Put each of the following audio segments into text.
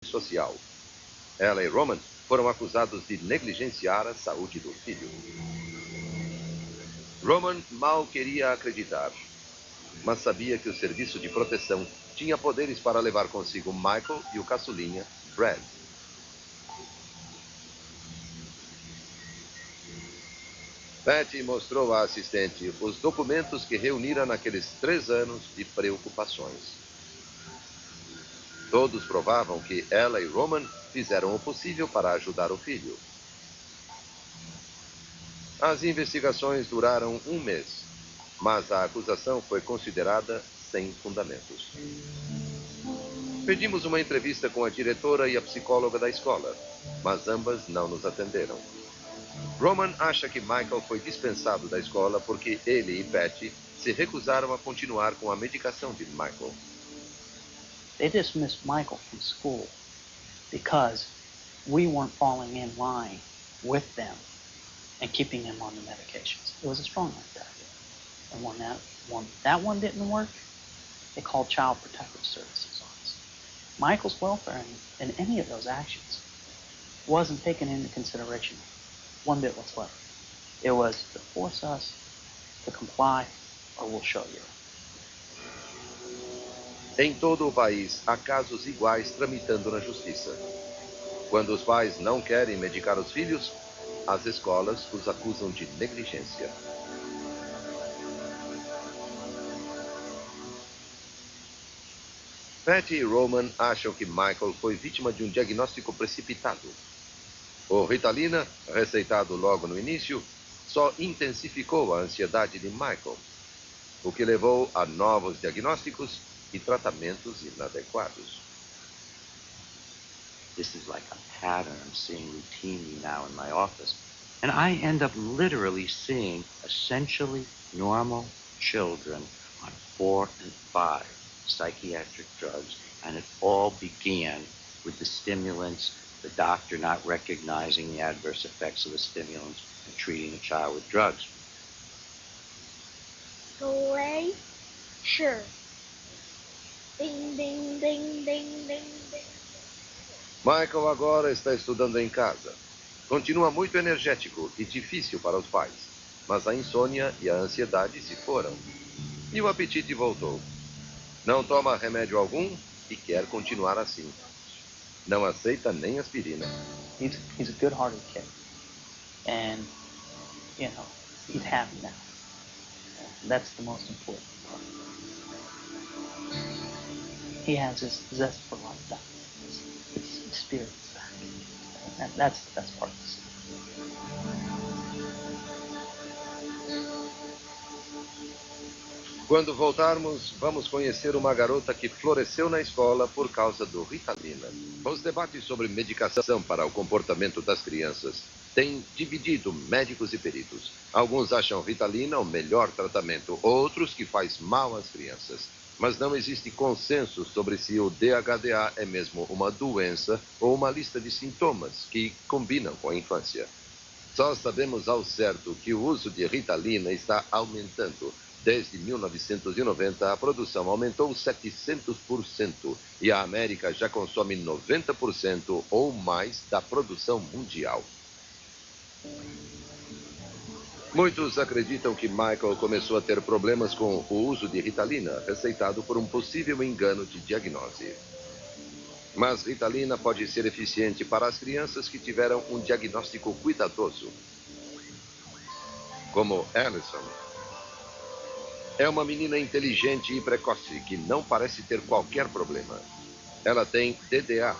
social. Ela e Roman foram acusados de negligenciar a saúde do filho. Roman mal queria acreditar, mas sabia que o serviço de proteção tinha poderes para levar consigo Michael e o caçulinha, Brad. Patty mostrou à assistente os documentos que reunira naqueles 3 anos de preocupações. Todos provavam que ela e Roman fizeram o possível para ajudar o filho. As investigações duraram 1 mês, mas a acusação foi considerada sem fundamentos. Pedimos uma entrevista com a diretora e a psicóloga da escola, mas ambas não nos atenderam. Roman acha que Michael foi dispensado da escola porque ele e Patty se recusaram a continuar com a medicação de Michael. They dismissed Michael from school because we weren't falling in line with them and keeping him on the medications. It was a strong like that. And when that one didn't work, they called Child Protective Services on us. Michael's welfare in any of those actions wasn't taken into consideration one bit whatsoever. It was to force us to comply or we'll show you. Em todo o país, há casos iguais tramitando na justiça. Quando os pais não querem medicar os filhos, as escolas os acusam de negligência. Patty e Roman acham que Michael foi vítima de um diagnóstico precipitado. O Ritalina, receitado logo no início, só intensificou a ansiedade de Michael, o que levou a novos diagnósticos e tratamentos inadequados. This is like a pattern I'm seeing routinely now in my office. And I end up literally seeing essentially normal children on 4 and 5 psychiatric drugs. And it all began with the stimulants, the doctor not recognizing the adverse effects of the stimulants and treating the child with drugs. Go away? Sure. Ding, ding, ding, ding, ding, ding. Michael agora está estudando em casa. Continua muito energético e difícil para os pais, mas a insônia e a ansiedade se foram. E o apetite voltou. Não toma remédio algum e quer continuar assim. Não aceita nem aspirina. He's a good-hearted kid. And, he's happy now. That's the most important part. He has his zest for life back. His spirit's back. And that's the best part of this. Quando voltarmos, vamos conhecer uma garota que floresceu na escola por causa do Ritalina. Os debates sobre medicação para o comportamento das crianças têm dividido médicos e peritos. Alguns acham Ritalina o melhor tratamento, outros que faz mal às crianças. Mas não existe consenso sobre se o DHDA é mesmo uma doença ou uma lista de sintomas que combinam com a infância. Só sabemos ao certo que o uso de Ritalina está aumentando. Desde 1990, a produção aumentou 700% e a América já consome 90% ou mais da produção mundial. Muitos acreditam que Michael começou a ter problemas com o uso de Ritalina, receitado por um possível engano de diagnose. Mas Ritalina pode ser eficiente para as crianças que tiveram um diagnóstico cuidadoso, como Allison. É uma menina inteligente e precoce que não parece ter qualquer problema. Ela tem DDA.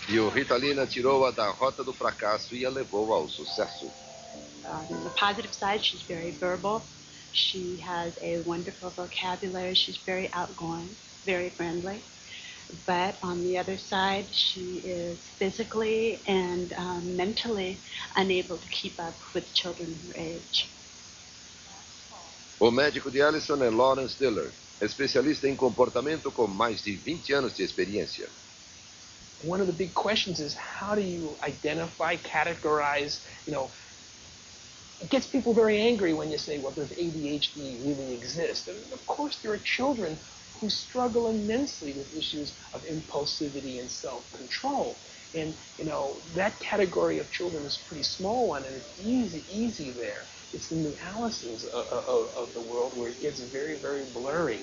E o Ritalina tirou-a da rota do fracasso e a levou ao sucesso. On the positive side, she's very verbal. She has a wonderful vocabulary. She's very outgoing, very friendly. But on the other side, she is physically and mentally unable to keep up with children her age. O médico de Allison é Lawrence Diller, especialista em comportamento com mais de 20 anos de experiência. One of the big questions is how do you identify, categorize, it gets people very angry when you say, well, does ADHD really exist? And of course, there are children who struggle immensely with issues of impulsivity and self-control. And, that category of children is a pretty small one, and it's easy there. It's in the Allisons of the world where it gets very, very blurry.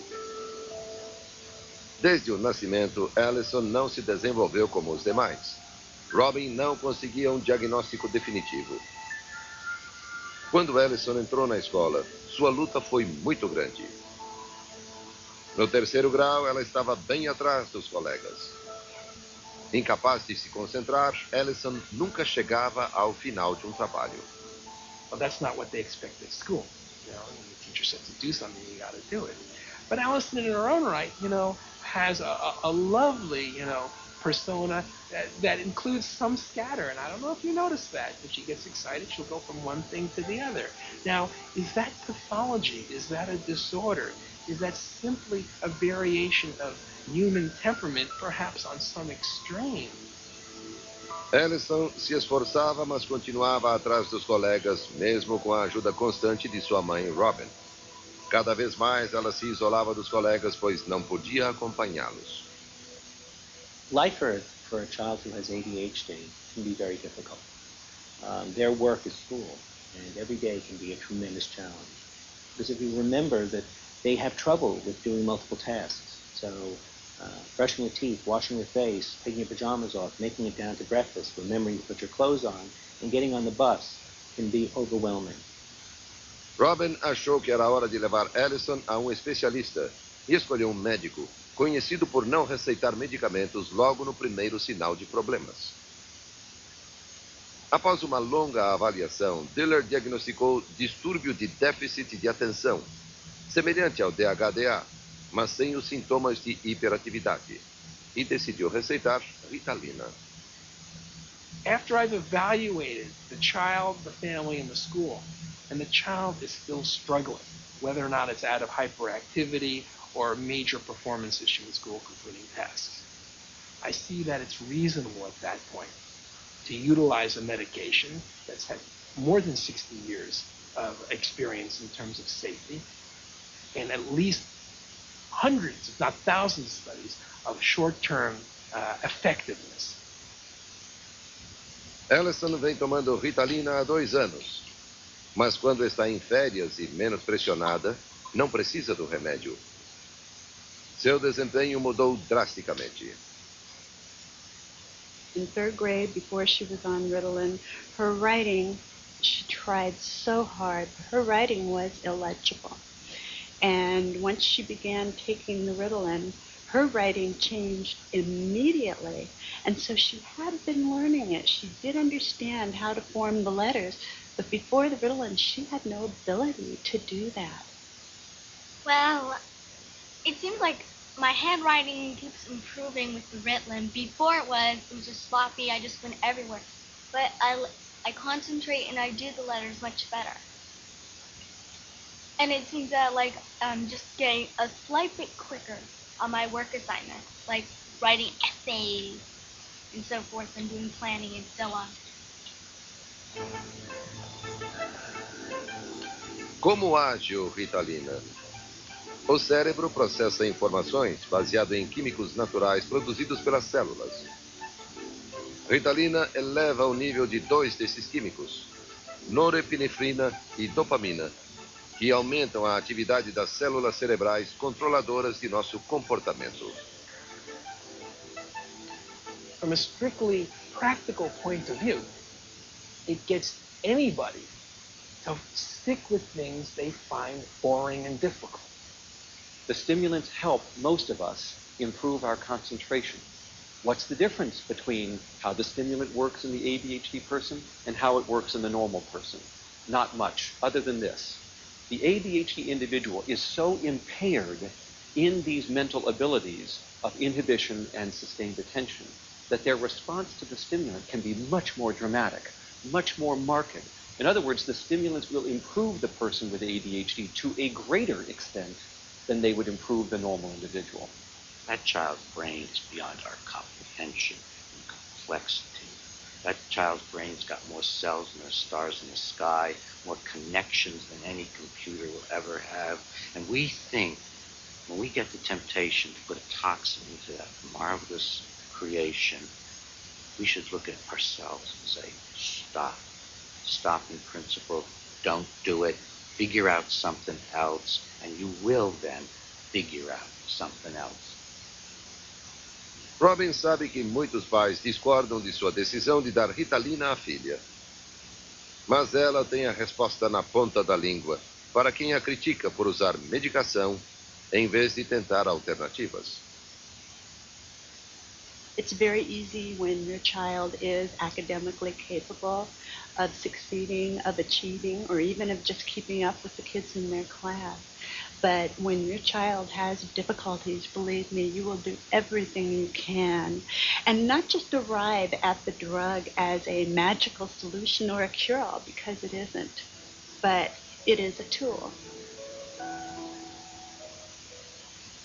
Desde o nascimento, Allison não se desenvolveu como os demais. Robin não conseguia um diagnóstico definitivo. Quando Allison entrou na escola, sua luta foi muito grande. No terceiro grau, ela estava bem atrás dos colegas. Incapaz de se concentrar, Allison nunca chegava ao final de um trabalho. Well, that's not what they expect at school. When the teacher says to do something, you got to do it. But Allison, in her own right, has a lovely, persona that includes some scatter. And I don't know if you noticed that. If she gets excited, she'll go from one thing to the other. Now, is that pathology? Is that a disorder? Is that simply a variation of human temperament, perhaps on some extreme? Allison se esforçava, mas continuava atrás dos colegas, mesmo com a ajuda constante de sua mãe, Robin. Cada vez mais ela se isolava dos colegas, pois não podia acompanhá-los. Life for a child who has ADHD can be very difficult. Their work is school, and every day can be a tremendous challenge. Because if you remember that they have trouble with doing multiple tasks, so brushing your teeth, washing your face, taking your pajamas off, making it down to breakfast, remembering to put your clothes on, and getting on the bus can be overwhelming. Robin achou que era hora de levar Allison a um especialista e escolheu um médico conhecido por não receitar medicamentos logo no primeiro sinal de problemas. Após uma longa avaliação, Diller diagnosticou distúrbio de déficit de atenção, semelhante ao DHDA, mas sem os sintomas de hiperatividade, e decidiu receitar Ritalina. After I've evaluated the child, the family, and the school, and the child is still struggling, whether or not it's out of hyperactivity or a major performance issue in school completing tasks, I see that it's reasonable at that point to utilize a medication that's had more than 60 years of experience in terms of safety, and at least hundreds, if not thousands, of studies of short-term effectiveness. Allison vem tomando Ritalina há 2 anos, mas quando está em férias e menos pressionada, não precisa do remédio. Seu desempenho mudou drasticamente. In 3rd grade, before she was on Ritalin, her writing, she tried so hard, but her writing was illegible. And once she began taking the Ritalin, her writing changed immediately. And so she had been learning it. She did understand how to form the letters, but before the Ritalin, she had no ability to do that. Well, it seems like my handwriting keeps improving with the Ritalin. Before it was just sloppy. I just went everywhere. But I concentrate and I do the letters much better. And it seems that I'm just getting a slight bit quicker on my work assignments, like writing essays and so forth, and doing planning and so on. Como age o Ritalina? O cérebro processa informações baseado em químicos naturais produzidos pelas células. Ritalina eleva o nível de 2 desses químicos, norepinefrina e dopamina, que aumentam a atividade das células cerebrais controladoras de nosso comportamento. From a strictly practical point of view, it gets anybody to stick with things they find boring and difficult. The stimulants help most of us improve our concentration. What's the difference between how the stimulant works in the ADHD person and how it works in the normal person? Not much, other than this. The ADHD individual is so impaired in these mental abilities of inhibition and sustained attention that their response to the stimulant can be much more dramatic, much more marked. In other words, the stimulants will improve the person with ADHD to a greater extent than they would improve the normal individual. That child's brain is beyond our comprehension and complexity. That child's brain's got more cells than the stars in the sky, more connections than any computer will ever have. And we think When we get the temptation to put a toxin into that marvelous creation, we should look at ourselves and say, stop. Stop in principle. Don't do it. Figure out something else, and you will then figure out something else. Robin sabe que muitos pais discordam de sua decisão de dar Ritalina à filha. Mas ela tem a resposta na ponta da língua para quem a critica por usar medicação em vez de tentar alternativas. It's very easy when your child is academically capable of succeeding, of achieving, or even of just keeping up with the kids in their class. But when your child has difficulties, believe me, you will do everything you can. And not just arrive at the drug as a magical solution or a cure-all, because it isn't. But it is a tool.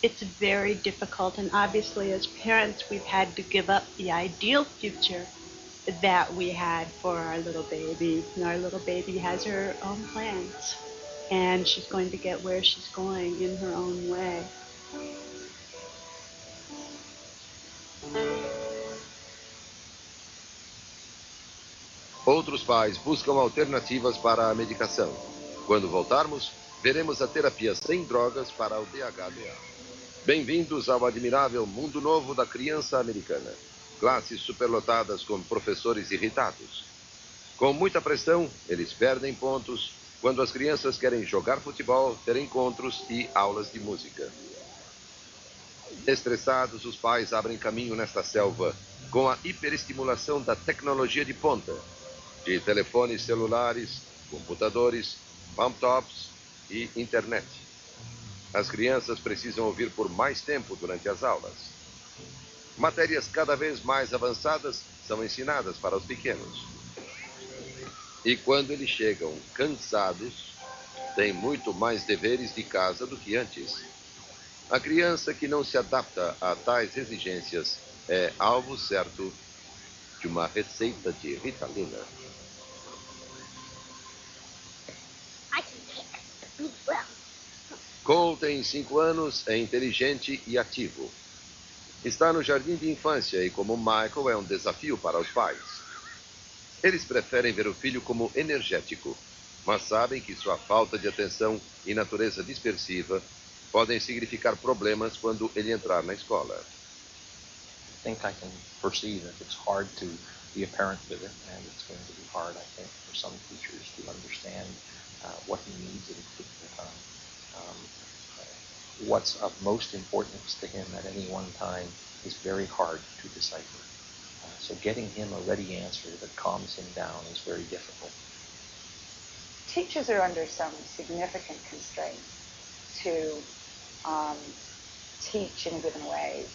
It's very difficult, and obviously as parents we've had to give up the ideal future that we had for our little baby. And our little baby has her own plans, and she's going to get where she's going in her own way. Outros pais buscam alternativas para a medicação. Quando voltarmos, veremos a terapia sem drogas para o DHDA. Bem-vindos ao admirável mundo novo da criança americana. Classes superlotadas com professores irritados. Com muita pressão, eles perdem pontos quando as crianças querem jogar futebol, ter encontros e aulas de música. Estressados, os pais abrem caminho nesta selva com a hiperestimulação da tecnologia de ponta, de telefones celulares, computadores, laptops e internet. As crianças precisam ouvir por mais tempo durante as aulas. Matérias cada vez mais avançadas são ensinadas para os pequenos. E quando eles chegam cansados, têm muito mais deveres de casa do que antes. A criança que não se adapta a tais exigências é alvo certo de uma receita de Ritalina. Cole tem 5 anos, é inteligente e ativo. Está no jardim de infância e, como Michael, é um desafio para os pais. Eles preferem ver o filho como energético, mas sabem que sua falta de atenção e natureza dispersiva podem significar problemas quando ele entrar na escola. I think I can foresee that it's hard to be a parent with it, and it's going to be hard, I think, for some teachers to understand what he needs at a particular time. What's of most importance to him at any one time is very hard to decipher. So getting him a ready answer that calms him down is very difficult. Teachers are under some significant constraints to teach in a given way,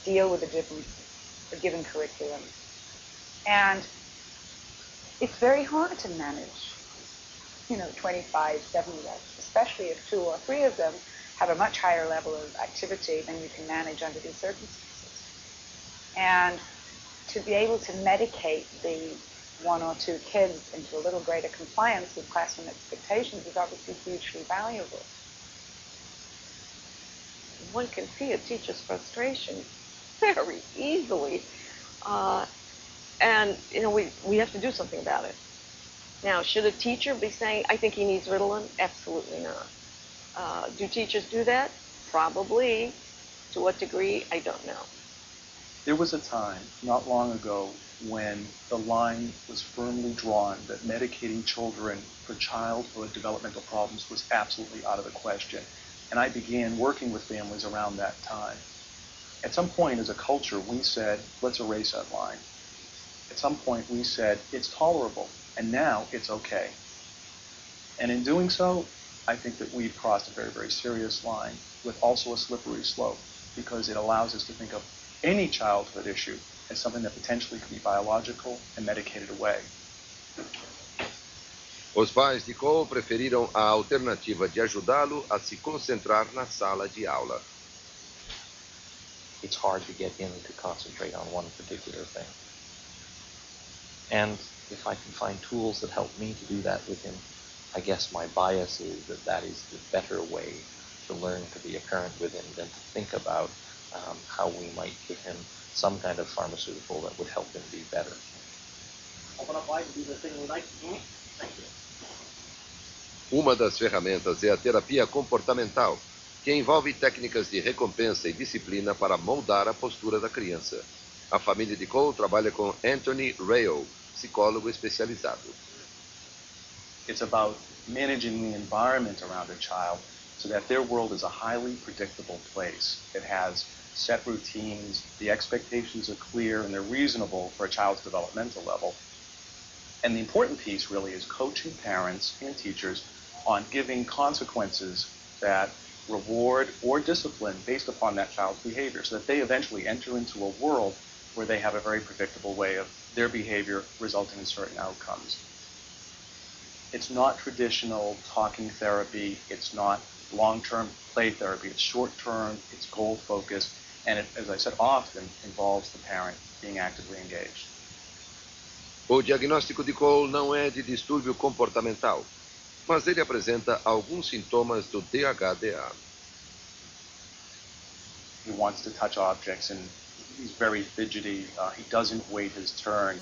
deal with a given curriculum. And it's very hard to manage, 25, 70, especially if 2 or 3 of them have a much higher level of activity than you can manage under these circumstances. And to be able to medicate the 1 or 2 kids into a little greater compliance with classroom expectations is obviously hugely valuable. One can see a teacher's frustration very easily. And, we have to do something about it. Now, should a teacher be saying, I think he needs Ritalin? Absolutely not. Do teachers do that? Probably. To what degree? I don't know. There was a time, not long ago, when the line was firmly drawn that medicating children for childhood developmental problems was absolutely out of the question. And I began working with families around that time. At some point as a culture, we said, let's erase that line. At some point we said, it's tolerable, and now it's okay. And in doing so, I think that we've crossed a very, very serious line with also a slippery slope, because it allows us to think of any childhood issue as something that potentially can be biological and medicated away. Os pais de Cole preferiram a alternativa de ajudá-lo a se concentrar na sala de aula. It's hard to get him to concentrate on one particular thing. And if I can find tools that help me to do that with him, I guess my bias is that that is the better way to learn to be a parent with him than to think about how we might give him some kind of pharmaceutical that would help him be better. Open up wide to do the thing we like. Thank you. Uma das ferramentas é a terapia comportamental, que envolve técnicas de recompensa e disciplina para moldar a postura da criança. A família de Cole trabalha com Anthony Rayo, psicólogo especializado. It's about managing the environment around a child so that their world is a highly predictable place. It has set routines, the expectations are clear, and they're reasonable for a child's developmental level. And the important piece really is coaching parents and teachers on giving consequences that reward or discipline based upon that child's behavior so that they eventually enter into a world where they have a very predictable way of their behavior resulting in certain outcomes. It's not traditional talking therapy. It's not long-term play therapy. It's short-term, it's goal-focused, and it, as I said, often involves the parent being actively engaged. O diagnóstico de Cole não é de distúrbio comportamental, mas ele apresenta alguns sintomas do DHDA. He wants to touch objects and he's very fidgety. He doesn't wait his turn.